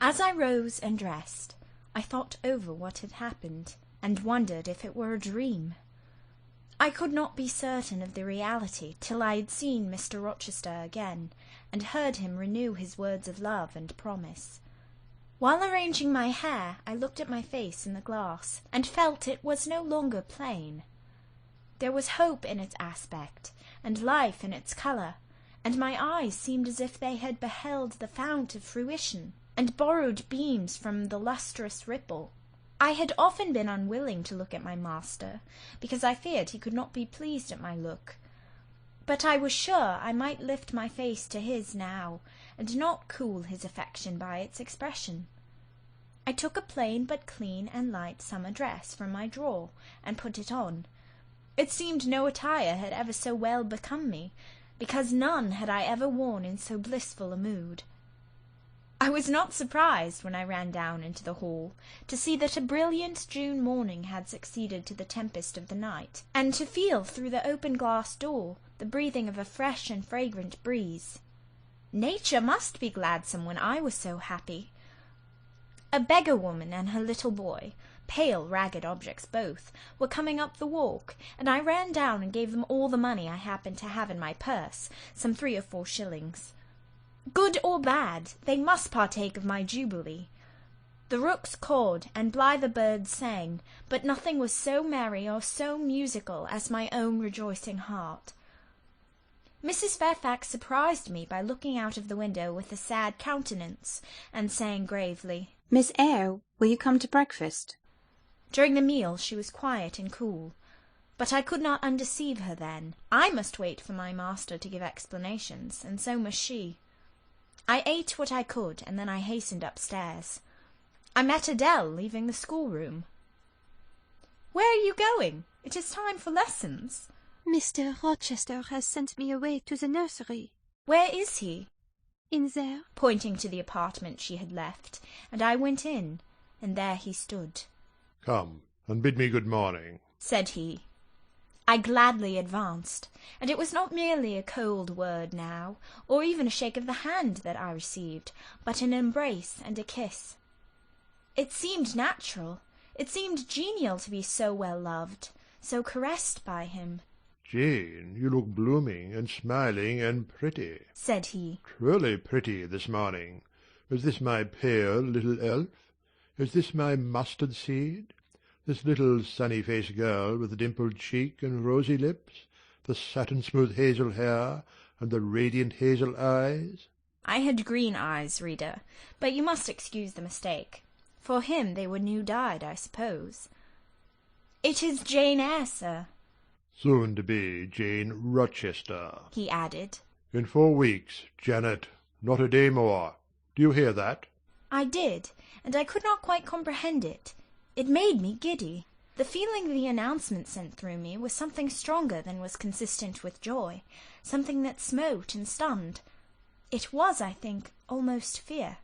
As I rose and dressed, I thought over what had happened, and wondered if it were a dream. I could not be certain of the reality till I had seen Mr. Rochester again, and heard him renew his words of love and promise. While arranging my hair, I looked at my face in the glass, and felt it was no longer plain. There was hope in its aspect, and life in its colour, and my eyes seemed as if they had beheld the fount of fruition, and borrowed beams from the lustrous ripple. I had often been unwilling to look at my master, because I feared he could not be pleased at my look. But I was sure I might lift my face to his now, and not cool his affection by its expression. I took a plain but clean and light summer dress from my drawer, and put it on. It seemed no attire had ever so well become me, because none had I ever worn in so blissful a mood. I was not surprised, when I ran down into the hall, to see that a brilliant June morning had succeeded to the tempest of the night, and to feel through the open glass door the breathing of a fresh and fragrant breeze. Nature must be gladsome when I was so happy. A beggar-woman and her little boy, pale, ragged objects both, were coming up the walk, and I ran down and gave them all the money I happened to have in my purse, some 3 or 4 shillings. Good or bad, they must partake of my jubilee. The rooks cawed, and blither birds sang, but nothing was so merry or so musical as my own rejoicing heart. Mrs. Fairfax surprised me by looking out of the window with a sad countenance, and saying gravely, "Miss Eyre, will you come to breakfast?" During the meal she was quiet and cool, but I could not undeceive her then. I must wait for my master to give explanations, and so must she. I ate what I could, and then I hastened upstairs. I met Adele leaving the schoolroom. "Where are you going? It is time for lessons." "Mr. Rochester has sent me away to the nursery." "Where is he?" "In there," pointing to the apartment she had left, and I went in, and there he stood. "Come, and bid me good morning," said he. I gladly advanced, and it was not merely a cold word now, or even a shake of the hand that I received, but an embrace and a kiss. It seemed natural, it seemed genial to be so well loved, so caressed by him. "Jane, you look blooming and smiling and pretty," said he. "Truly pretty this morning. Is this my pale little elf? Is this my mustard seed? This little sunny-faced girl with the dimpled cheek and rosy lips, the satin-smooth hazel hair, and the radiant hazel eyes?" I had green eyes, reader, but you must excuse the mistake. For him they were new-dyed, I suppose. "It is Jane Eyre, sir." "Soon to be Jane Rochester," he added. "In 4 weeks, Janet, not a day more. Do you hear that?" I did, and I could not quite comprehend it. It made me giddy. The feeling the announcement sent through me was something stronger than was consistent with joy, something that smote and stunned. It was, I think, almost fear.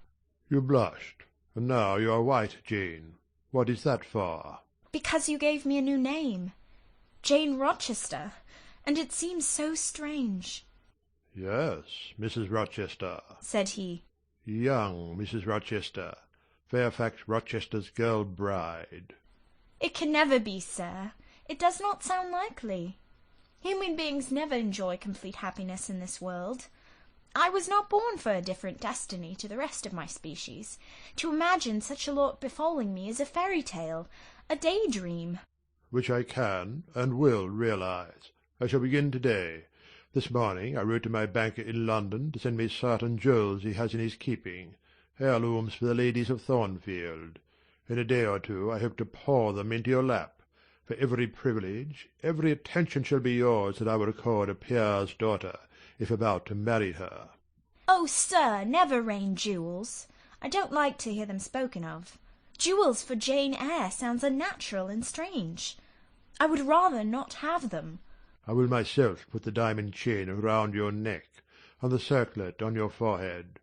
"You blushed, and now you are white, Jane. What is that for?" "Because you gave me a new name. Jane Rochester, and it seems so strange." "Yes, Mrs. Rochester," said he. "Young Mrs. Rochester, Fairfax Rochester's girl bride." "It can never be, sir. It does not sound likely. Human beings never enjoy complete happiness in this world. I was not born for a different destiny to the rest of my species. To imagine such a lot befalling me is a fairy tale, a daydream." "Which I can and will realize. I shall begin to-day. This morning I wrote to my banker in London to send me certain jewels he has in his keeping, heirlooms for the ladies of Thornfield. In a day or 2 I hope to pour them into your lap. For every privilege, every attention shall be yours that I will accord a peer's daughter, if about to marry her." "Oh, sir, never rain jewels. I don't like to hear them spoken of. Jewels for Jane Eyre sounds unnatural and strange. I would rather not have them." "I will myself put the diamond chain round your neck, and the circlet on your forehead,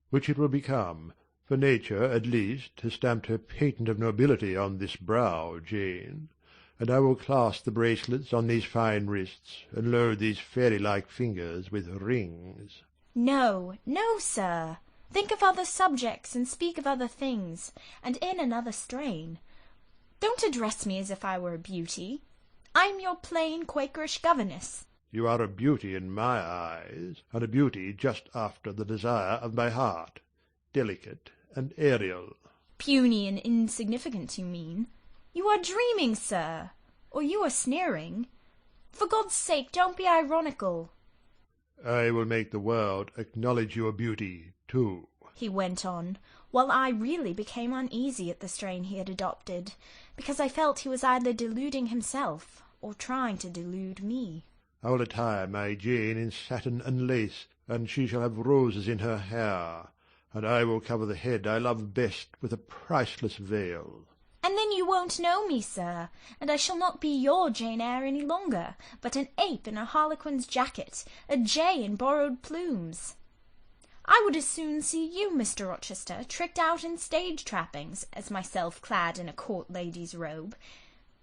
which it will become, for nature, at least, has stamped her patent of nobility on this brow, Jane. And I will clasp the bracelets on these fine wrists, and load these fairy-like fingers with rings." "No, no, sir. Think of other subjects and speak of other things, and in another strain. Don't address me as if I were a beauty. I'm your plain Quakerish governess. You are a beauty in my eyes, and a beauty just after the desire of my heart, delicate and aerial. Puny and insignificant, you mean? You are dreaming, sir, or you are sneering. For God's sake, don't be ironical. I will make the world acknowledge your beauty, too, he went on, while I really became uneasy at the strain he had adopted, because I felt he was either deluding himself or trying to delude me. I will attire my Jane in satin and lace, and she shall have roses in her hair, and I will cover the head I love best with a priceless veil. And then you won't know me, sir, and I shall not be your Jane Eyre any longer, but an ape in a harlequin's jacket, a jay in borrowed plumes. I would as soon see you, Mr. Rochester, tricked out in stage trappings, as myself clad in a court lady's robe.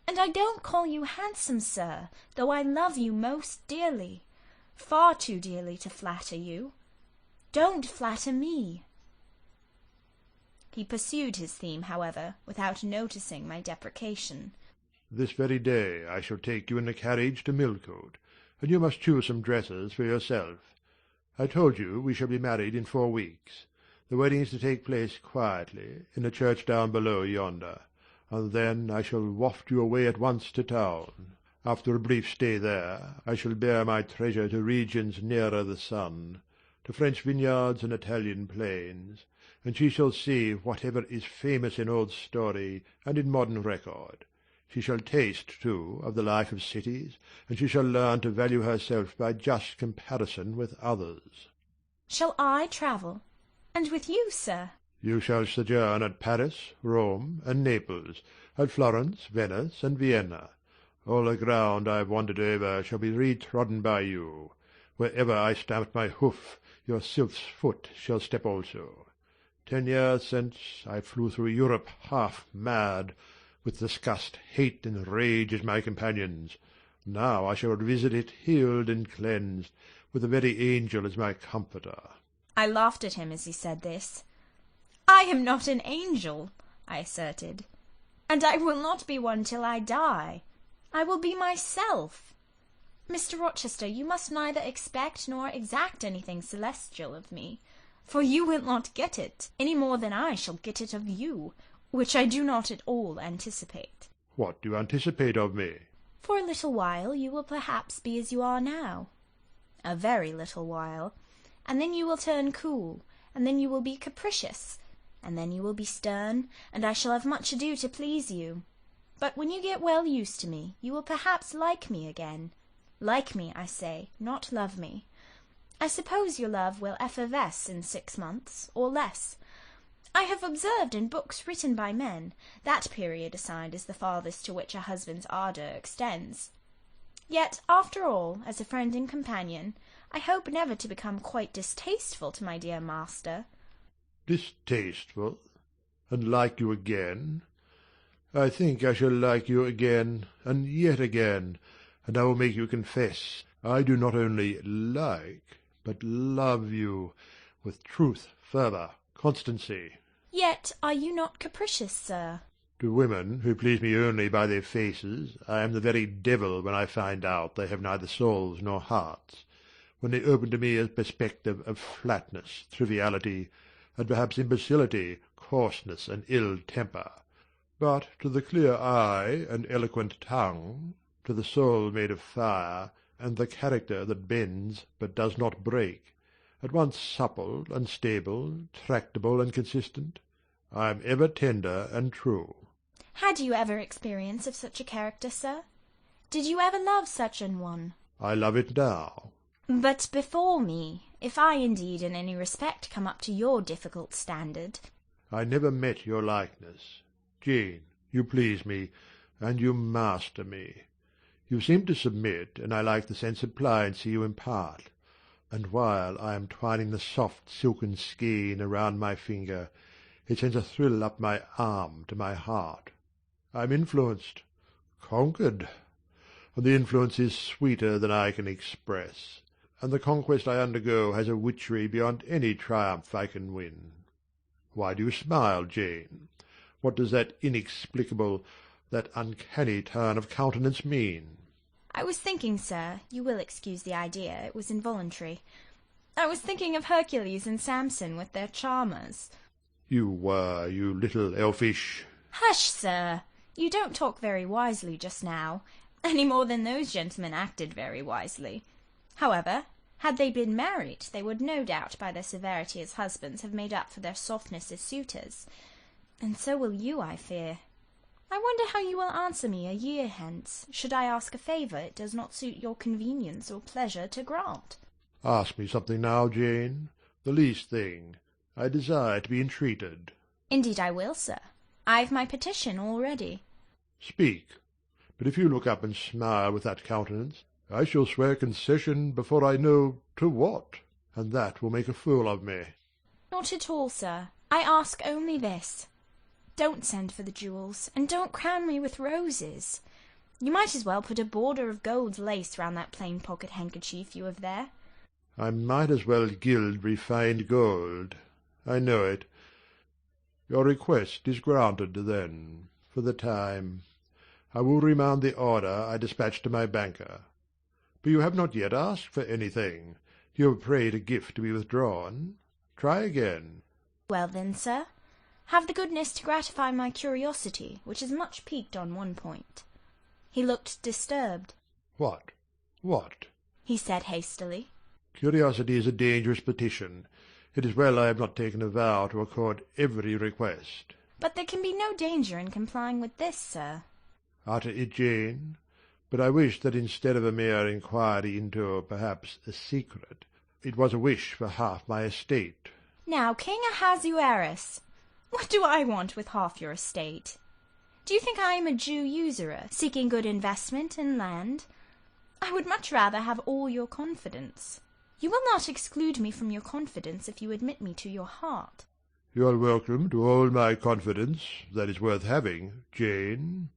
And I don't call you handsome, sir, though I love you most dearly, far too dearly to flatter you. Don't flatter me. He pursued his theme, however, without noticing my deprecation. This very day I shall take you in a carriage to Millcote, and you must choose some dresses for yourself. I told you we shall be married in 4 weeks. The wedding is to take place quietly, in a church down below yonder, and then I shall waft you away at once to town. After a brief stay there, I shall bear my treasure to regions nearer the sun, to French vineyards and Italian plains, and she shall see whatever is famous in old story and in modern record. She shall taste, too, of the life of cities, and she shall learn to value herself by just comparison with others. Shall I travel? And with you, sir? You shall sojourn at Paris, Rome, and Naples, at Florence, Venice, and Vienna. All the ground I have wandered over shall be retrodden by you. Wherever I stamped my hoof, your sylph's foot shall step also. 10 years since I flew through Europe half mad, with disgust, hate, and rage as my companions. Now I shall visit it healed and cleansed, with the very angel as my comforter. I laughed at him as he said this. I am not an angel, I asserted, and I will not be one till I die. I will be myself. Mr. Rochester, you must neither expect nor exact anything celestial of me, for you will not get it, any more than I shall get it of you, which I do not at all anticipate. What do you anticipate of me? For a little while you will perhaps be as you are now. A very little while. And then you will turn cool, and then you will be capricious, and then you will be stern, and I shall have much ado to please you. But when you get well used to me, you will perhaps like me again. Like me, I say, not love me. I suppose your love will effervesce in 6 months, or less. I have observed in books written by men, that period assigned as the farthest to which a husband's ardour extends. Yet, after all, as a friend and companion, I hope never to become quite distasteful to my dear master. Distasteful? And like you again? I think I shall like you again, and yet again, and I will make you confess I do not only like, but love you, with truth, fervour, constancy. Yet are you not capricious, sir? To women who please me only by their faces, I am the very devil when I find out they have neither souls nor hearts, when they open to me a perspective of flatness, triviality, and perhaps imbecility, coarseness, and ill temper. But to the clear eye and eloquent tongue, to the soul made of fire, and the character that bends but does not break, at once supple and stable, tractable and consistent, I am ever tender and true. Had you ever experience of such a character, sir? Did you ever love such an one? I love it now. But before me, if I indeed in any respect come up to your difficult standard. I never met your likeness. Jane, you please me, and you master me. You seem to submit, and I like the sense of pliancy you impart. And while I am twining the soft silken skein around my finger, it sends a thrill up my arm to my heart. I am influenced, conquered, and the influence is sweeter than I can express. and the conquest I undergo has a witchery beyond any triumph I can win. Why do you smile, Jane? What does that inexplicable, that uncanny turn of countenance mean? I was thinking, sir, you will excuse the idea, it was involuntary. I was thinking of Hercules and Samson with their charmers. You were, you little elfish— Hush, sir! You don't talk very wisely just now, any more than those gentlemen acted very wisely. However, had they been married, they would no doubt by their severity as husbands have made up for their softness as suitors. And so will you, I fear. I wonder how you will answer me a year hence, should I ask a favour it does not suit your convenience or pleasure to grant. Ask me something now, Jane, the least thing. I desire to be entreated. Indeed I will, sir. I've my petition all ready. Speak. But if you look up and smile with that countenance, I shall swear concession before I know to what, and that will make a fool of me. Not at all, sir. I ask only this. Don't send for the jewels, and don't crown me with roses. You might as well put a border of gold lace round that plain pocket-handkerchief you have there. I might as well gild refined gold. I know it. Your request is granted, then, for the time. I will remand the order I dispatched to my banker. But you have not yet asked for anything. You have prayed a gift to be withdrawn. Try again. Well then, sir, have the goodness to gratify my curiosity, which is much piqued on one point. He looked disturbed. What? What? He said hastily. Curiosity is a dangerous petition. It is well I have not taken a vow to accord every request. But there can be no danger in complying with this, sir. Utter it, Jane. But I wish that instead of a mere inquiry into, perhaps, a secret, it was a wish for half my estate. Now, King Ahasuerus, what do I want with half your estate? Do you think I am a Jew usurer, seeking good investment in land? I would much rather have all your confidence. You will not exclude me from your confidence if you admit me to your heart. You are welcome to all my confidence that is worth having, Jane.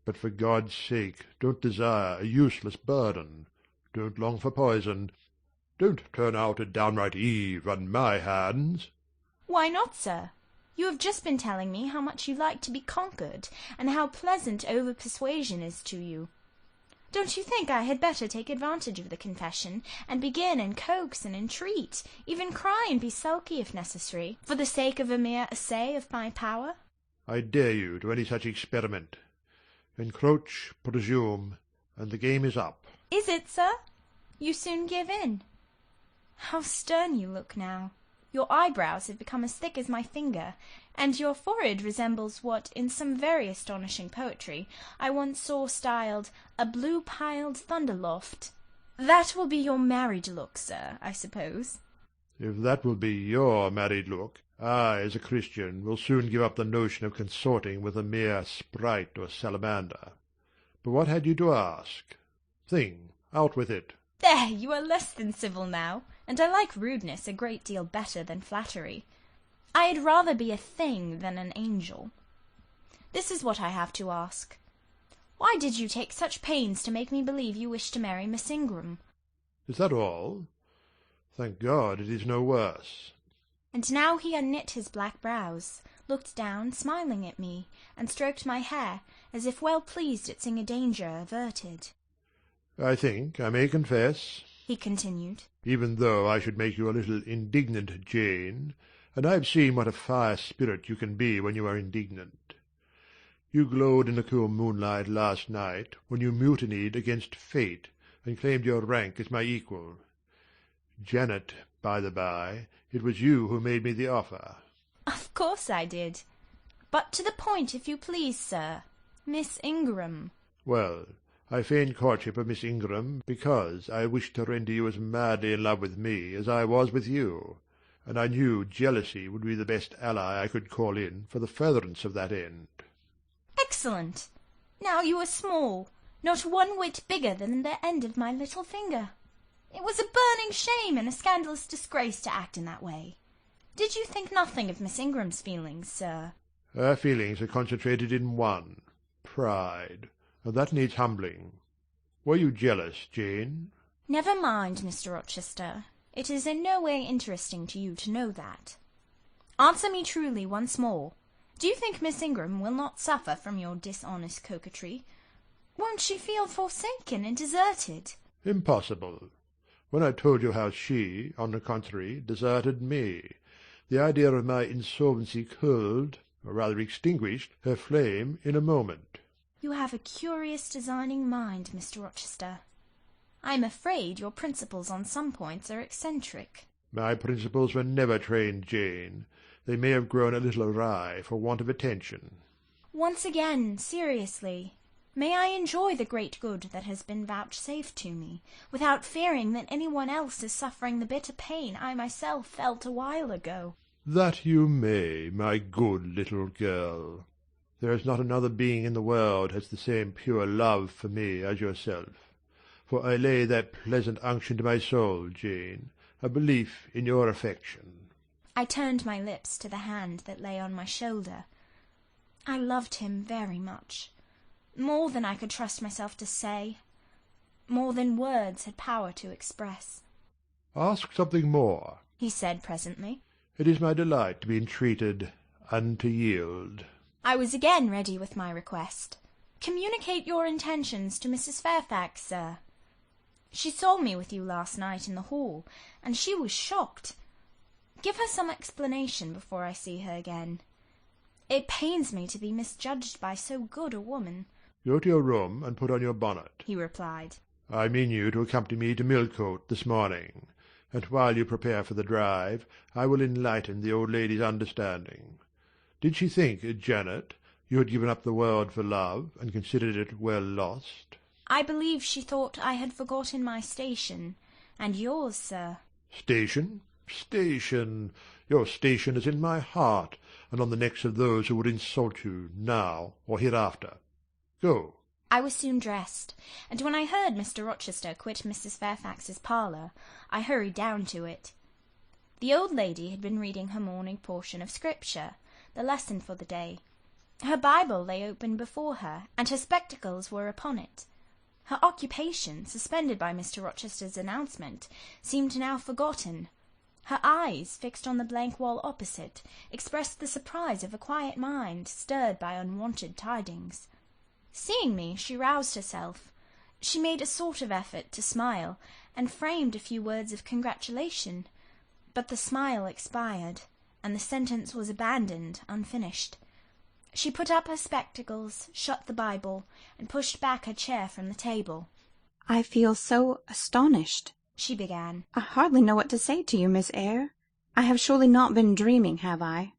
But for God's sake, don't desire a useless burden. Don't long for poison. Don't turn out a downright Eve on my hands. Why not, sir? You have just been telling me how much you like to be conquered, and how pleasant over-persuasion is to you. Don't you think I had better take advantage of the confession, and begin and coax and entreat, even cry and be sulky if necessary, for the sake of a mere essay of my power? I dare you to any such experiment. Encroach, presume, and the game is up. Is it, sir? You soon give in. How stern you look now. Your eyebrows have become as thick as my finger, and your forehead resembles what, in some very astonishing poetry, I once saw styled a blue-piled thunder-loft. That will be your married look, sir, I suppose. If that will be your married look, I, as a Christian, will soon give up the notion of consorting with a mere sprite or salamander. But what had you to ask? Thing, out with it. There, you are less than civil now, and I like rudeness a great deal better than flattery. I'd rather be a thing than an angel. This is what I have to ask. Why did you take such pains to make me believe you wished to marry Miss Ingram? Is that all? Thank God it is no worse. And now he unknit his black brows, looked down, smiling at me, and stroked my hair, as if well pleased at seeing a danger averted. I think I may confess, he continued, even though I should make you a little indignant, Jane, and I have seen what a fire spirit you can be when you are indignant. You glowed in the cool moonlight last night when you mutinied against fate and claimed your rank as my equal. Janet, by the by, it was you who made me the offer. Of course I did. But to the point, if you please, sir. Miss Ingram. Well, I feigned courtship of Miss Ingram because I wished to render you as madly in love with me as I was with you, and I knew jealousy would be the best ally I could call in for the furtherance of that end. Excellent! Now you are small, not one whit bigger than the end of my little finger. It was a burning shame and a scandalous disgrace to act in that way. Did you think nothing of Miss Ingram's feelings, sir? Her feelings are concentrated in one, pride, and that needs humbling. Were you jealous, Jane? Never mind, Mr. Rochester. It is in no way interesting to you to know that. Answer me truly once more. Do you think Miss Ingram will not suffer from your dishonest coquetry? Won't she feel forsaken and deserted? Impossible. When I told you how she, on the contrary, deserted me, the idea of my insolvency cooled, or rather extinguished, her flame in a moment. You have a curious designing mind, Mr. Rochester. I am afraid your principles on some points are eccentric. My principles were never trained, Jane. They may have grown a little awry for want of attention. Once again, seriously, may I enjoy the great good that has been vouchsafed to me, without fearing that anyone else is suffering the bitter pain I myself felt a while ago? That you may, my good little girl. There is not another being in the world has the same pure love for me as yourself. For I lay that pleasant unction to my soul, Jane, a belief in your affection. I turned my lips to the hand that lay on my shoulder. I loved him very much, more than I could trust myself to say, more than words had power to express. Ask something more, he said presently. It is my delight to be entreated and to yield. I was again ready with my request. Communicate your intentions to Mrs. Fairfax, sir. She saw me with you last night in the hall, and she was shocked. Give her some explanation before I see her again. It pains me to be misjudged by so good a woman. Go to your room and put on your bonnet, he replied. I mean you to accompany me to Millcote this morning, and while you prepare for the drive, I will enlighten the old lady's understanding. Did she think, Janet, you had given up the world for love, and considered it well lost? I believe she thought I had forgotten my station, and yours, sir. Station? Station! Your station is in my heart, and on the necks of those who would insult you, now or hereafter. Go. I was soon dressed, and when I heard Mr. Rochester quit Mrs. Fairfax's parlour, I hurried down to it. The old lady had been reading her morning portion of Scripture, the lesson for the day. Her Bible lay open before her, and her spectacles were upon it. Her occupation, suspended by Mr. Rochester's announcement, seemed now forgotten. Her eyes, fixed on the blank wall opposite, expressed the surprise of a quiet mind stirred by unwonted tidings. Seeing me, she roused herself. She made a sort of effort to smile, and framed a few words of congratulation. But the smile expired, and the sentence was abandoned unfinished. She put up her spectacles, shut the Bible, and pushed back her chair from the table. I feel so astonished, she began. I hardly know what to say to you, Miss Eyre. I have surely not been dreaming, have I?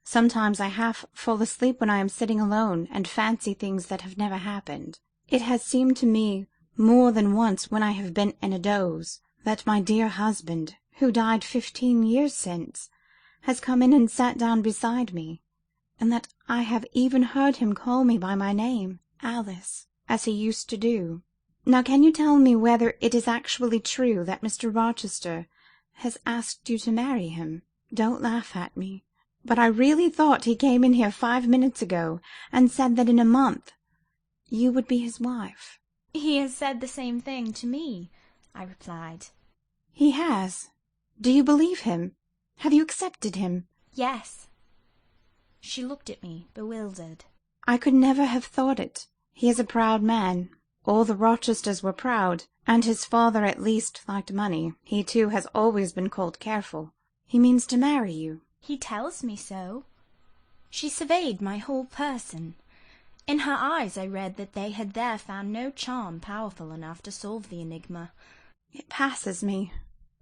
Sometimes I half fall asleep when I am sitting alone, and fancy things that have never happened. It has seemed to me more than once, when I have been in a doze, that my dear husband, who died 15 years since, has come in and sat down beside me, and that I have even heard him call me by my name, Alice, as he used to do. Now can you tell me whether it is actually true that Mr. Rochester has asked you to marry him? Don't laugh at me, but I really thought he came in here 5 minutes ago, and said that in a month you would be his wife. He has said the same thing to me, I replied. He has? Do you believe him? Have you accepted him? Yes. She looked at me, bewildered. I could never have thought it. He is a proud man. All the Rochesters were proud, and his father at least liked money. He too has always been called careful. He means to marry you. He tells me so. She surveyed my whole person. In her eyes I read that they had there found no charm powerful enough to solve the enigma. It passes me,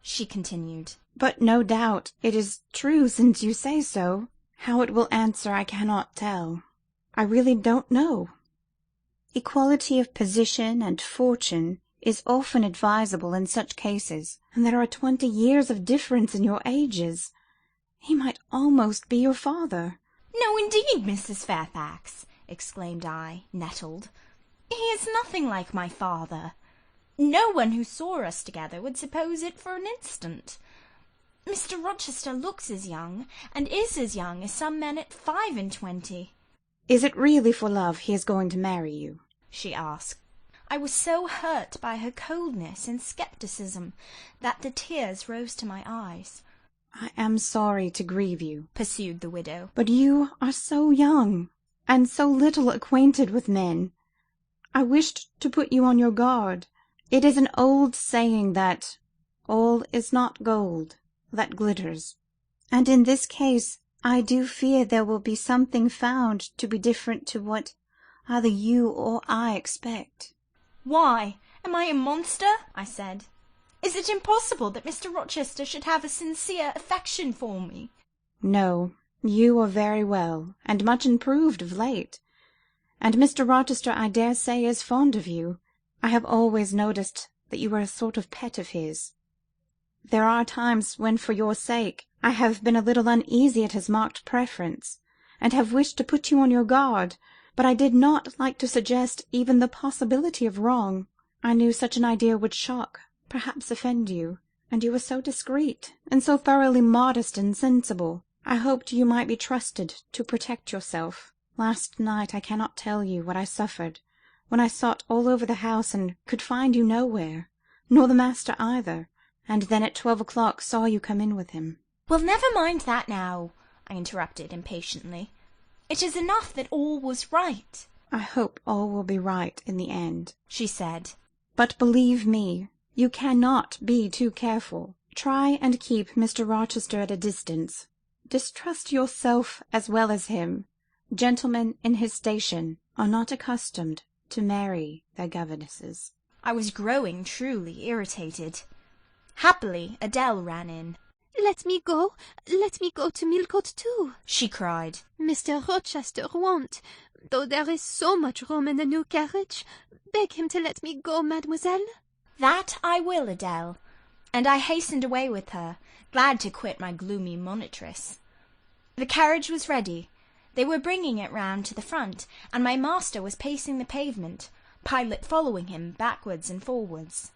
she continued. But no doubt it is true, since you say so. How it will answer I cannot tell. I really don't know. Equality of position and fortune is often advisable in such cases, and there are 20 years of difference in your ages. He might almost be your father. No, indeed, Mrs. Fairfax, exclaimed I, nettled. He is nothing like my father. No one who saw us together would suppose it for an instant. Mr. Rochester looks as young, and is as young as some men at 25. Is it really for love he is going to marry you? she asked. I was so hurt by her coldness and scepticism that the tears rose to my eyes. I am sorry to grieve you, pursued the widow, but you are so young, and so little acquainted with men. I wished to put you on your guard. It is an old saying that all is not gold that glitters, and in this case I do fear there will be something found to be different to what either you or I expect. Why, am I a monster? I said. Is it impossible that Mr. Rochester should have a sincere affection for me? No, you are very well, and much improved of late, and Mr. Rochester, I dare say, is fond of you. I have always noticed that you are a sort of pet of his. There are times when, for your sake, I have been a little uneasy at his marked preference, and have wished to put you on your guard, but I did not like to suggest even the possibility of wrong. I knew such an idea would shock, perhaps offend you, and you are so discreet, and so thoroughly modest and sensible. I hoped you might be trusted to protect yourself. Last night I cannot tell you what I suffered when I sought all over the house and could find you nowhere, nor the master either, and then at 12 o'clock saw you come in with him. Well, never mind that now, I interrupted impatiently. It is enough that all was right. I hope all will be right in the end, she said. But believe me, you cannot be too careful. Try and keep Mr. Rochester at a distance. Distrust yourself as well as him. Gentlemen in his station are not accustomed to marry their governesses. I was growing truly irritated. Happily, Adele ran in. Let me go to Millcote too, she cried. Mr. Rochester won't, though there is so much room in the new carriage. Beg him to let me go, mademoiselle. That I will, Adele, and I hastened away with her, glad to quit my gloomy monitress. The carriage was ready. They were bringing it round to the front, and my master was pacing the pavement, Pilot following him backwards and forwards.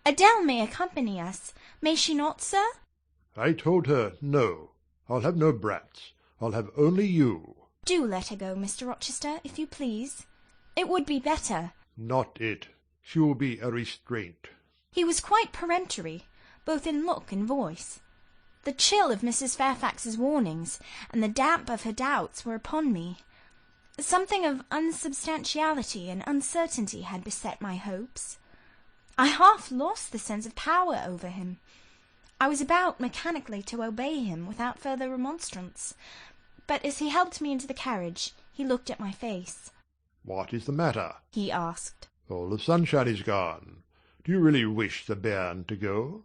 Adele may accompany us, may she not, sir? I told her no. I'll have no brats. I'll have only you. Do let her go, Mr. Rochester, if you please. It would be better. Not it. She will be a restraint. He was quite peremptory, both in look and voice. The chill of Mrs. Fairfax's warnings and the damp of her doubts were upon me. Something of unsubstantiality and uncertainty had beset my hopes. I half lost the sense of power over him. I was about mechanically to obey him without further remonstrance, but as he helped me into the carriage, he looked at my face. What is the matter? He asked. All the sunshine is gone. Do you really wish the bairn to go?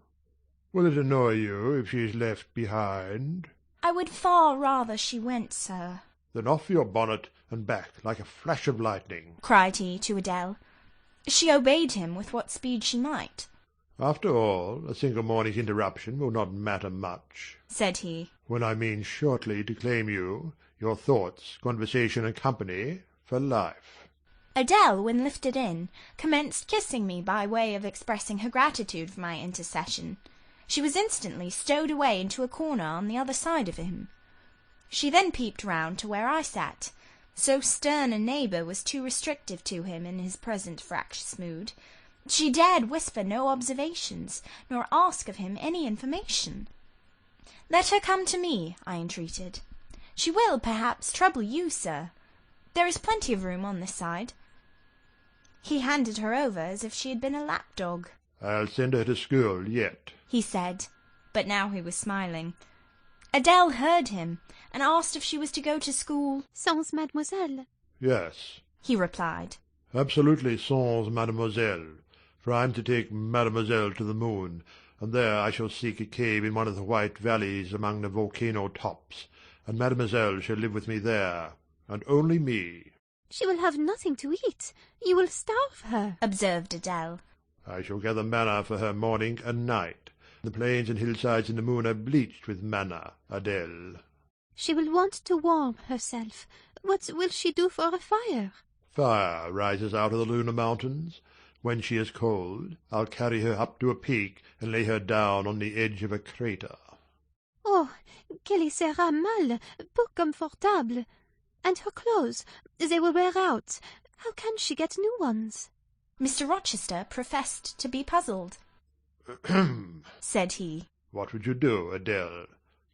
Will it annoy you if she is left behind? I would far rather she went, sir. Then off your bonnet and back like a flash of lightning, cried he to Adele. She obeyed him with what speed she might. After all, a single morning's interruption will not matter much, said he, when I mean shortly to claim you, your thoughts, conversation, and company, for life. Adele, when lifted in, commenced kissing me by way of expressing her gratitude for my intercession. She was instantly stowed away into a corner on the other side of him. She then peeped round to where I sat. So stern a neighbour was too restrictive to him in his present fractious mood. She dared whisper no observations, nor ask of him any information. Let her come to me, I entreated. She will, perhaps, trouble you, sir. There is plenty of room on this side. He handed her over as if she had been a lapdog. I'll send her to school yet, he said, but now he was smiling. Adele heard him, and asked if she was to go to school. Sans mademoiselle. Yes, he replied. Absolutely sans mademoiselle, for I am to take mademoiselle to the moon, and there I shall seek a cave in one of the white valleys among the volcano tops, and mademoiselle shall live with me there, and only me. She will have nothing to eat. You will starve her, observed Adele. I shall gather manna for her morning and night. The plains and hillsides in the moon are bleached with manna, Adele. She will want to warm herself. What will she do for a fire? Fire rises out of the lunar mountains. When she is cold, I'll carry her up to a peak and lay her down on the edge of a crater. Oh, qu'elle y sera mal, peu confortable. And her clothes, they will wear out. How can she get new ones? Mr. Rochester professed to be puzzled. "Ahem," said he. "What would you do, Adele?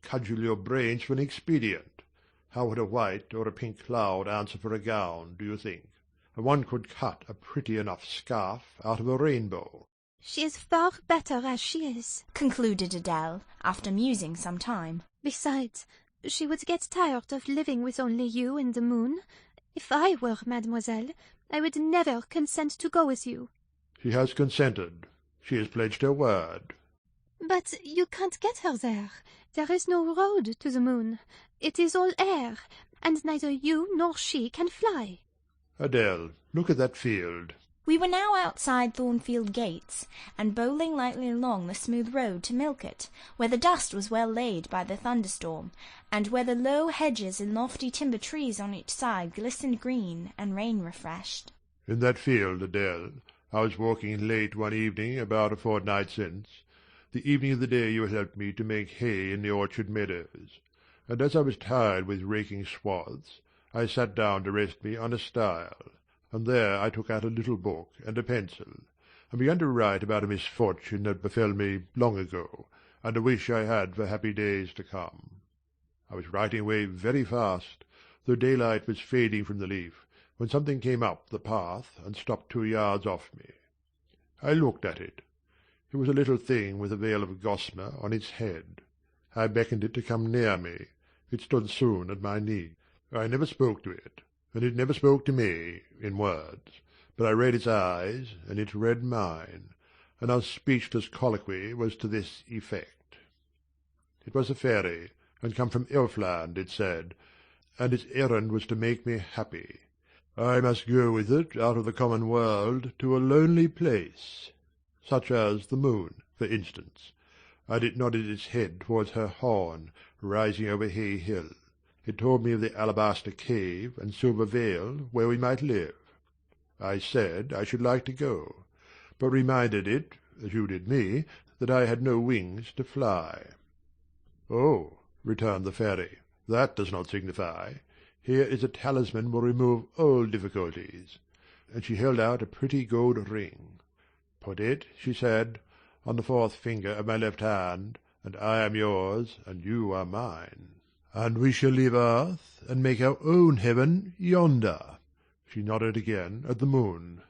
Cudgel your brains for an expedient. How would a white or a pink cloud answer for a gown, do you think? And one could cut a pretty enough scarf out of a rainbow." She is far better as she is, concluded Adele, after musing some time. Besides, she would get tired of living with only you and the moon. If I were mademoiselle, I would never consent to go with you. She has consented. She has pledged her word. But you can't get her there. There is no road to the moon. It is all air, and neither you nor she can fly. Adele, look at that field. We were now outside Thornfield gates, and bowling lightly along the smooth road to Millcote, where the dust was well laid by the thunderstorm, and where the low hedges and lofty timber trees on each side glistened green and rain-refreshed. In that field, Adele, I was walking late one evening about a fortnight since, the evening of the day you helped me to make hay in the orchard meadows, and as I was tired with raking swaths, I sat down to rest me on a stile, and there I took out a little book and a pencil, and began to write about a misfortune that befell me long ago, and a wish I had for happy days to come. I was writing away very fast, though daylight was fading from the leaf, when something came up the path and stopped 2 yards off me. I looked at it. It was a little thing with a veil of gossamer on its head. I beckoned it to come near me. It stood soon at my knee. I never spoke to it, and it never spoke to me, in words, but I read its eyes, and it read mine, and our speechless colloquy was to this effect. It was a fairy, and come from Elfland, it said, and its errand was to make me happy. I must go with it out of the common world to a lonely place, such as the moon, for instance, and it nodded its head towards her horn, rising over Hay Hill. It told me of the alabaster cave and silver vale where we might live. I said I should like to go, but reminded it, as you did me, that I had no wings to fly. "Oh," returned the fairy, "that does not signify. Here is a talisman will remove all difficulties." And she held out a pretty gold ring. "Put it," she said, "on the 4th finger of my left hand, and I am yours, and you are mine. And we shall leave earth, and make our own heaven yonder." She nodded again at the moon.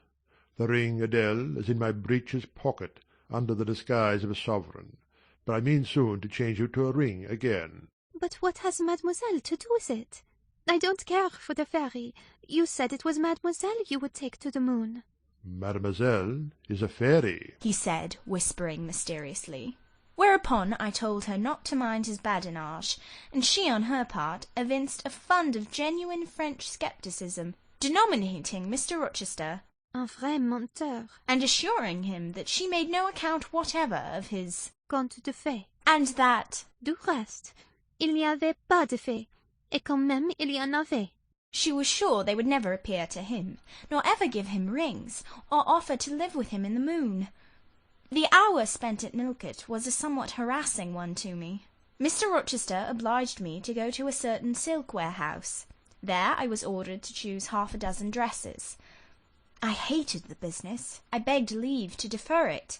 The ring, Adele, is in my breeches pocket, under the disguise of a sovereign, but I mean soon to change it to a ring again. But what has mademoiselle to do with it? I don't care for the fairy. You said it was mademoiselle you would take to the moon. "Mademoiselle is a fairy," he said, whispering mysteriously. Whereupon I told her not to mind his badinage, and she on her part evinced a fund of genuine French scepticism, denominating Mr. Rochester un vrai menteur, and assuring him that she made no account whatever of his conte de fées, and that, du reste, il n'y avait pas de fées, et quand même il y en avait. She was sure they would never appear to him, nor ever give him rings, or offer to live with him in the moon. The hour spent at Millcote was a somewhat harassing one to me. Mr. Rochester obliged me to go to a certain silk warehouse. There I was ordered to choose 6 dresses. I hated the business. I begged leave to defer it.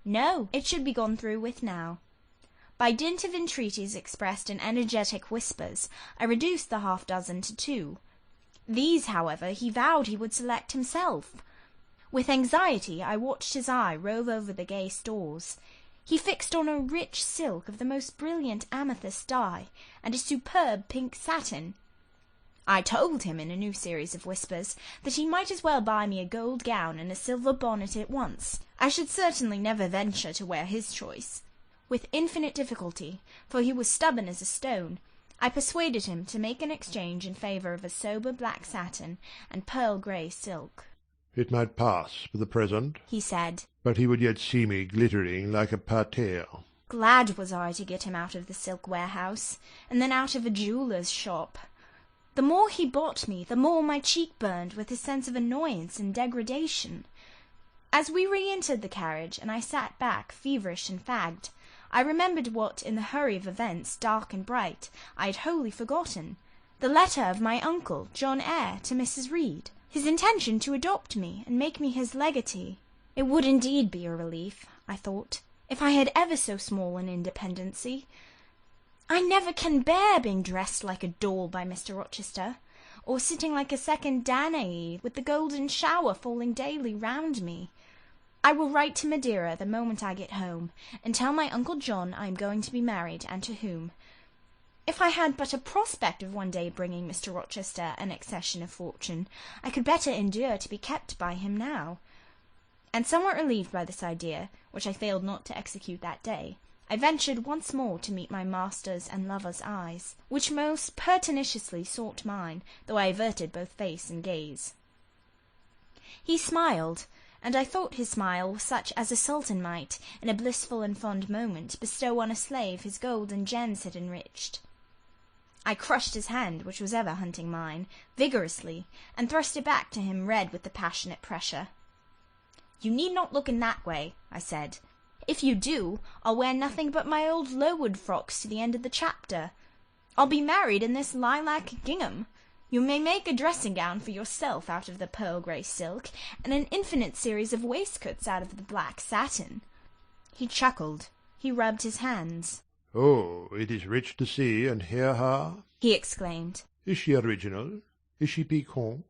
No, it should be gone through with now. By dint of entreaties expressed in energetic whispers, I reduced the 6 to 2. These, however, he vowed he would select himself. With anxiety I watched his eye rove over the gay stores. He fixed on a rich silk of the most brilliant amethyst dye, and a superb pink satin. I told him in a new series of whispers that he might as well buy me a gold gown and a silver bonnet at once. I should certainly never venture to wear his choice. With infinite difficulty, for he was stubborn as a stone, I persuaded him to make an exchange in favour of a sober black satin and pearl-grey silk. "It might pass for the present," he said, "but he would yet see me glittering like a parterre." Glad was I to get him out of the silk warehouse, and then out of a jeweller's shop. The more he bought me, the more my cheek burned with a sense of annoyance and degradation. As we re-entered the carriage, and I sat back, feverish and fagged, I remembered what, in the hurry of events, dark and bright, I had wholly forgotten, the letter of my uncle, John Eyre, to Mrs. Reed. his intention to adopt me and make me his legatee. It would indeed be a relief, I thought, if I had ever so small an independency. I never can bear being dressed like a doll by Mr. Rochester, or sitting like a second Danae with the golden shower falling daily round me. I will write to Madeira the moment I get home, and tell my Uncle John I am going to be married, and to whom. If I had but a prospect of one day bringing Mr. Rochester an accession of fortune, I could better endure to be kept by him now. And somewhat relieved by this idea, which I failed not to execute that day, I ventured once more to meet my master's and lover's eyes, which most pertinaciously sought mine, though I averted both face and gaze. He smiled, and I thought his smile was such as a sultan might, in a blissful and fond moment, bestow on a slave his gold and gems had enriched. I crushed his hand, which was ever hunting mine, vigorously, and thrust it back to him red with the passionate pressure. "You need not look in that way," I said. "If you do, I'll wear nothing but my old Lowood frocks to the end of the chapter. I'll be married in this lilac gingham. You may make a dressing-gown for yourself out of the pearl-grey silk, and an infinite series of waistcoats out of the black satin." He chuckled. He rubbed his hands. "Oh, it is rich to see and hear her," he exclaimed. "Is she original? Is she piquant?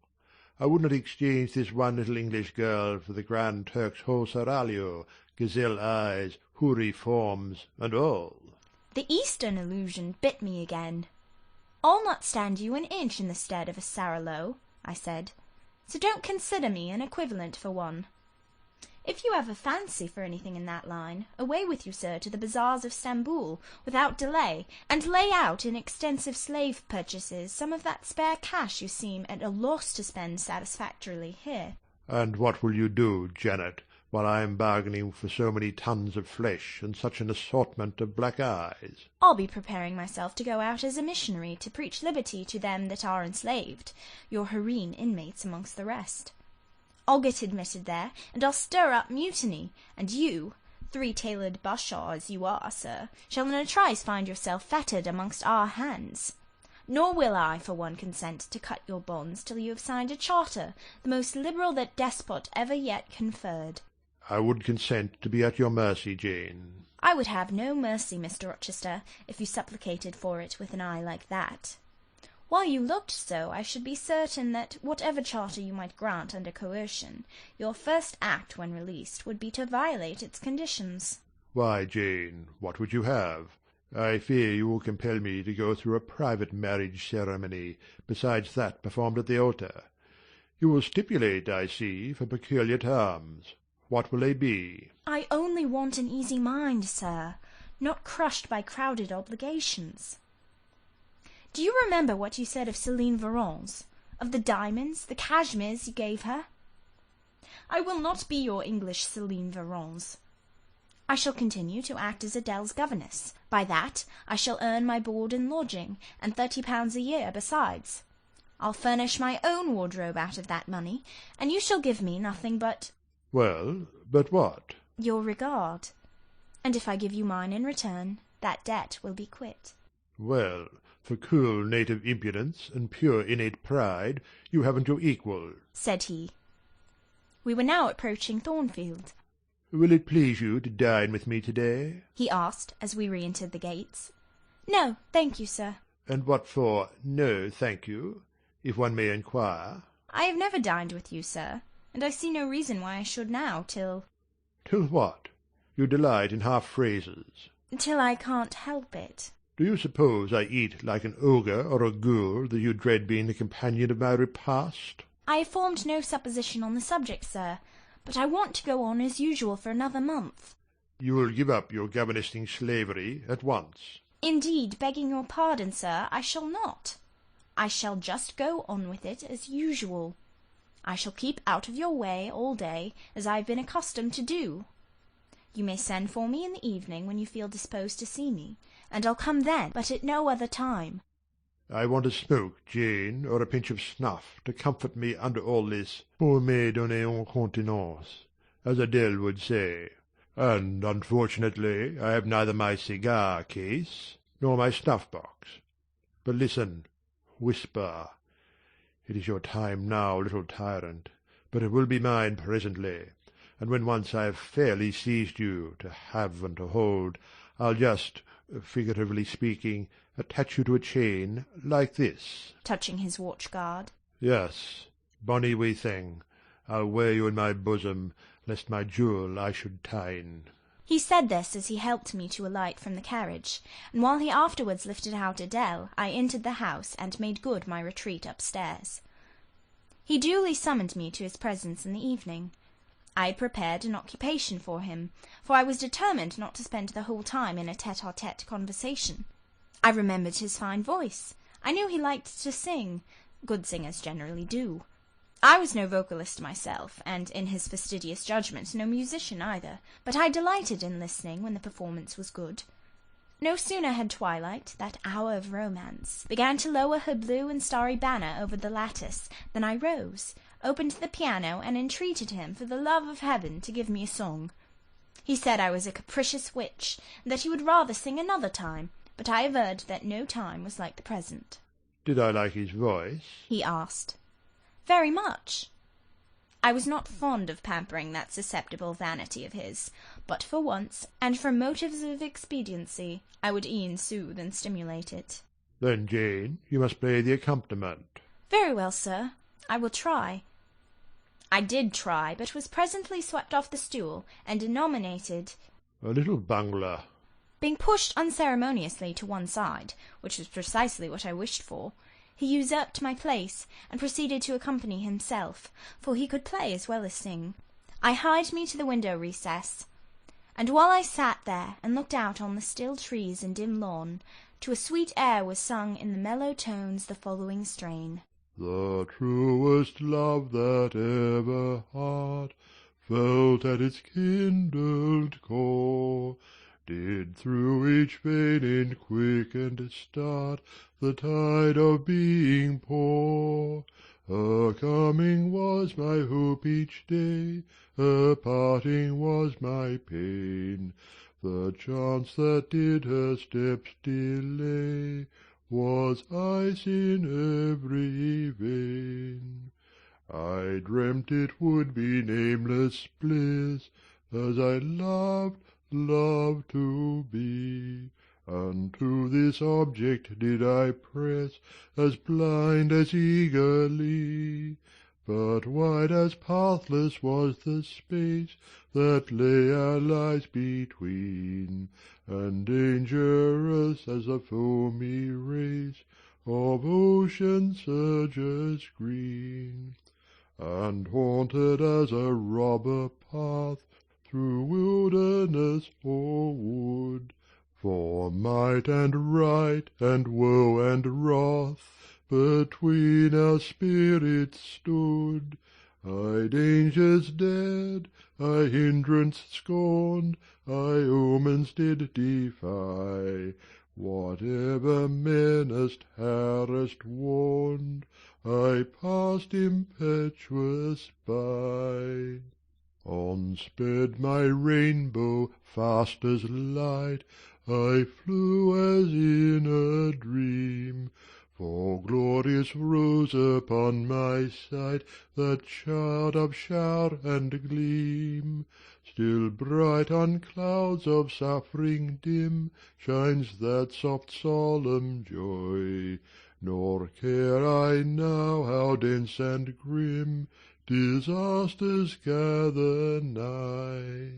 I would not exchange this one little English girl for the Grand Turk's whole seraglio, gazelle eyes, houri forms, and all." The Eastern allusion bit me again. "I'll not stand you an inch in the stead of a Saralo," I said, "so don't consider me an equivalent for one. If you have a fancy for anything in that line, away with you, sir, to the bazaars of Stamboul, without delay, and lay out in extensive slave purchases some of that spare cash you seem at a loss to spend satisfactorily here." "And what will you do, Janet, while I am bargaining for so many tons of flesh and such an assortment of black eyes?" "I'll be preparing myself to go out as a missionary to preach liberty to them that are enslaved, your harem inmates amongst the rest. I'll get admitted there, and I'll stir up mutiny, and you, three-tailored bashaw as you are, sir, shall in a trice find yourself fettered amongst our hands. Nor will I, for one, consent to cut your bonds till you have signed a charter, the most liberal that despot ever yet conferred." "I would consent to be at your mercy, Jane." "I would have no mercy, Mr. Rochester, if you supplicated for it with an eye like that. While you looked so, I should be certain that, whatever charter you might grant under coercion, your first act when released would be to violate its conditions." "Why, Jane, what would you have? I fear you will compel me to go through a private marriage ceremony, besides that performed at the altar. You will stipulate, I see, for peculiar terms. What will they be?" "I only want an easy mind, sir, not crushed by crowded obligations. Do you remember what you said of Céline Varens, of the diamonds, the cashmeres you gave her? I will not be your English Céline Varens. I shall continue to act as Adèle's governess. By that I shall earn my board and lodging, and £30 a year besides. I'll furnish my own wardrobe out of that money, and you shall give me nothing but—" "Well, but what?" "Your regard. And if I give you mine in return, that debt will be quit." "Well, for cool native impudence and pure innate pride, you haven't your equal," said he. We were now approaching Thornfield. "Will it please you to dine with me to-day?" he asked as we re-entered the gates. "No, thank you, sir." "And what for 'no, thank you,' if one may inquire?" "I have never dined with you, sir, and I see no reason why I should now, till—" "Till what? You delight in half-phrases." "Till I can't help it." "Do you suppose I eat like an ogre or a ghoul that you dread being the companion of my repast?" "I have formed no supposition on the subject, sir, but I want to go on as usual for another month." "You will give up your governessing slavery at once?" "Indeed, begging your pardon, sir, I shall not. I shall just go on with it as usual. I shall keep out of your way all day, as I have been accustomed to do. You may send for me in the evening when you feel disposed to see me, and I'll come then, but at no other time." "I want a smoke, Jane, or a pinch of snuff, to comfort me under all this pour me donner une contenance, as Adèle would say. And, unfortunately, I have neither my cigar-case nor my snuff-box. But listen, whisper. It is your time now, little tyrant, but it will be mine presently, and when once I have fairly seized you, to have and to hold, I'll just, figuratively speaking, attach you to a chain like this. Touching his watch-guard. Yes, bonny wee thing, I'll wear you in my bosom, lest my jewel I should tine. He said this as he helped me to alight from the carriage, and while he afterwards lifted out Adele, I entered the house and made good my retreat upstairs. He duly summoned me to his presence in the evening. I had prepared an occupation for him, for I was determined not to spend the whole time in a tete-a-tete conversation. I remembered his fine voice. I knew he liked to sing. Good singers generally do. I was no vocalist myself, and in his fastidious judgment no musician either, but I delighted in listening when the performance was good. No sooner had twilight, that hour of romance, began to lower her blue and starry banner over the lattice, than I rose, opened the piano, and entreated him for the love of heaven to give me a song. He said I was a capricious witch, and that he would rather sing another time, but I averred that no time was like the present. Did I like his voice? He asked. Very much. I was not fond of pampering that susceptible vanity of his, but for once, and from motives of expediency, I would e'en soothe and stimulate it. Then, Jane, you must play the accompaniment. Very well, sir. I will try. I did try, but was presently swept off the stool, and denominated A little bungler. being pushed unceremoniously to one side, which was precisely what I wished for. He usurped my place, and proceeded to accompany himself, for he could play as well as sing. I hied me to the window recess, and while I sat there and looked out on the still trees and dim lawn, to a sweet air was sung in the mellow tones the following strain. The truest love that ever heart felt at its kindled core did through each vein in quickened start the tide of being pour. A coming was my hope each day, a parting was my pain. The chance that did her steps delay was ice in every vein. I dreamt it would be nameless bliss, as I loved to be, and to this object did I press, as blind as eagerly. But wide as pathless was the space that lay our lives between, and dangerous as the foamy race of ocean surges green, and haunted as a robber path through wilderness or wood. For might and right and woe and wrath between our spirits stood. I dangers dared, I hindrance scorned, I omens did defy. Whatever menaced, harassed, warned, I passed impetuous by. On sped my rainbow, fast as light, I flew as in a dream, for glorious rose upon my sight that shout of shower and gleam. Still bright on clouds of suffering dim shines that soft solemn joy, nor care I now how dense and grim disasters gather nigh.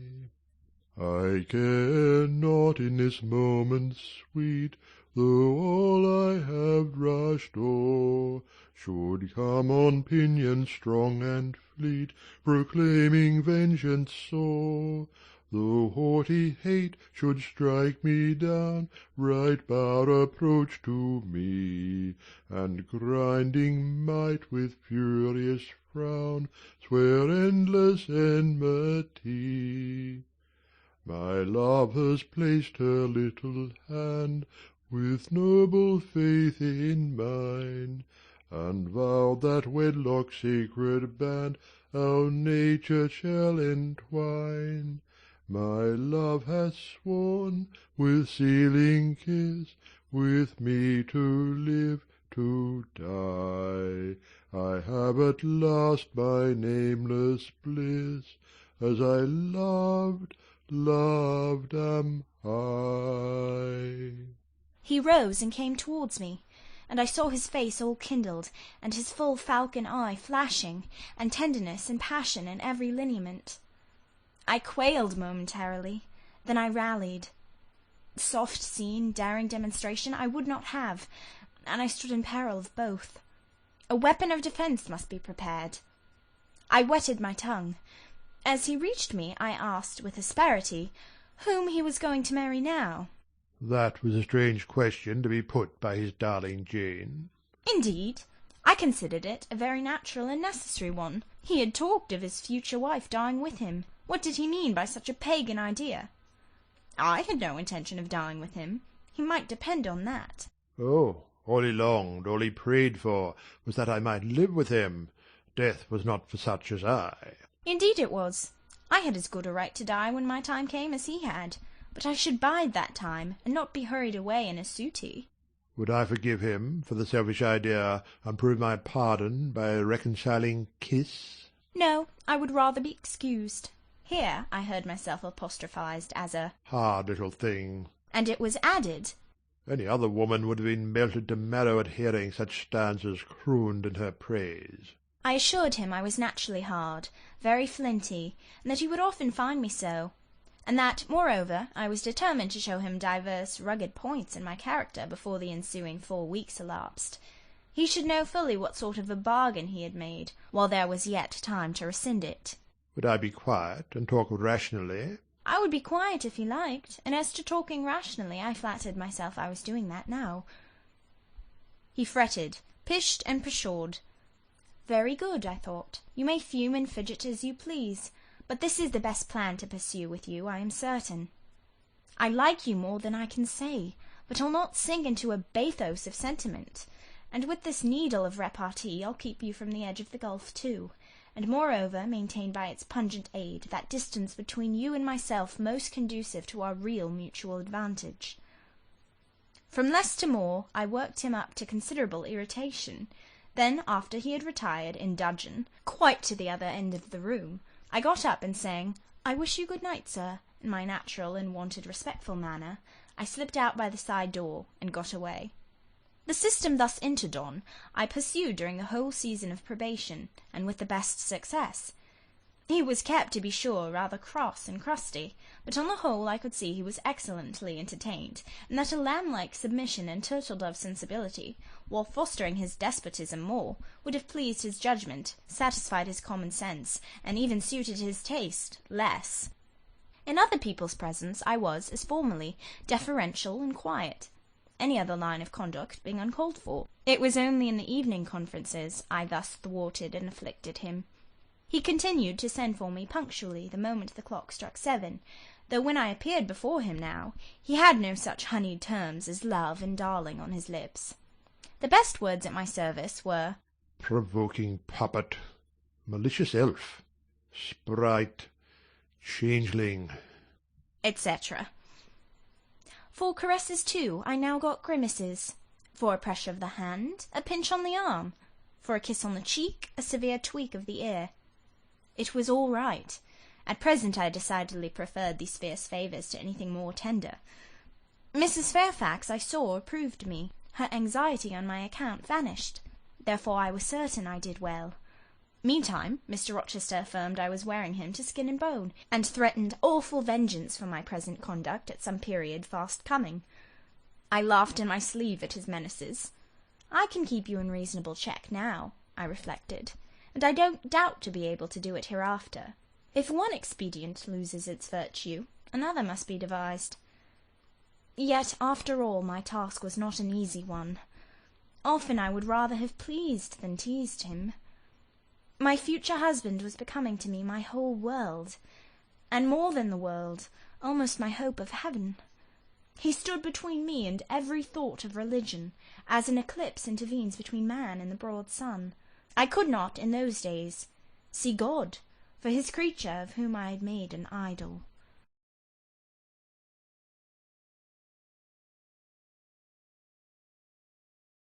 I care not in this moment sweet, though all I have rushed o'er should come on pinions strong and fleet, proclaiming vengeance sore. Though haughty hate should strike me down, right power approach to me, and grinding might with furious frown swear endless enmity. My love has placed her little hand with noble faith in mine, and vowed that wedlock's sacred band our nature shall entwine. My love hath sworn, with sealing kiss, with me to live, to die, I have at last my nameless bliss, as I loved, loved am I. He rose and came towards me, and I saw his face all kindled, and his full falcon eye flashing, and tenderness and passion in every lineament. I quailed momentarily, then I rallied. Soft scene, daring demonstration I would not have, and I stood in peril of both. A weapon of defence must be prepared. I wetted my tongue. As he reached me, I asked with asperity whom he was going to marry now. That was a strange question to be put by his darling Jane. Indeed, I considered it a very natural and necessary one. He had talked of his future wife dying with him. What did he mean by such a pagan idea? I had no intention of dying with him. He might depend on that. Oh, all he longed, all he prayed for, was that I might live with him. Death was not for such as I. Indeed it was. I had as good a right to die when my time came as he had, but I should bide that time, and not be hurried away in a suity. Would I forgive him for the selfish idea, and prove my pardon by a reconciling kiss? No, I would rather be excused. Here I heard myself apostrophised as a hard little thing, and it was added, any other woman would have been melted to marrow at hearing such stanzas crooned in her praise. I assured him I was naturally hard, very flinty, and that he would often find me so, and that, moreover, I was determined to show him divers rugged points in my character before the ensuing 4 weeks elapsed. He should know fully what sort of a bargain he had made, while there was yet time to rescind it. Would I be quiet and talk rationally? I would be quiet if he liked, and as to talking rationally, I flattered myself I was doing that now. He fretted, pished and pshawed. Very good, I thought. You may fume and fidget as you please, but this is the best plan to pursue with you, I am certain. I like you more than I can say, but I'll not sink into a bathos of sentiment, and with this needle of repartee I'll keep you from the edge of the gulf too, and moreover maintain by its pungent aid that distance between you and myself most conducive to our real mutual advantage. From less to more I worked him up to considerable irritation. Then, after he had retired in dudgeon, quite to the other end of the room, I got up and saying, "I wish you good night, sir," in my natural and wonted respectful manner, I slipped out by the side door and got away. The system thus entered on, I pursued during the whole season of probation, and with the best success. He was kept, to be sure, rather cross and crusty, but on the whole I could see he was excellently entertained, and that a lamb-like submission and turtle-dove sensibility, while fostering his despotism more, would have pleased his judgment, satisfied his common sense, and even suited his taste less. In other people's presence I was, as formerly, deferential and quiet, any other line of conduct being uncalled for. It was only in the evening conferences I thus thwarted and afflicted him. He continued to send for me punctually the moment the clock struck 7, though when I appeared before him now, he had no such honeyed terms as love and darling on his lips. The best words at my service were provoking puppet, malicious elf, sprite, changeling, etc. For caresses, too, I now got grimaces. For a pressure of the hand, a pinch on the arm. For a kiss on the cheek, a severe tweak of the ear. It was all right. At present I decidedly preferred these fierce favours to anything more tender. Mrs. Fairfax, I saw, approved me. Her anxiety on my account vanished. Therefore I was certain I did well. Meantime, Mr. Rochester affirmed I was wearing him to skin and bone, and threatened awful vengeance for my present conduct at some period fast coming. I laughed in my sleeve at his menaces. I can keep you in reasonable check now, I reflected, and I don't doubt to be able to do it hereafter. If one expedient loses its virtue, another must be devised. Yet, after all, my task was not an easy one. Often I would rather have pleased than teased him. My future husband was becoming to me my whole world, and more than the world, almost my hope of heaven. He stood between me and every thought of religion, as an eclipse intervenes between man and the broad sun. I could not, in those days, see God for his creature of whom I had made an idol.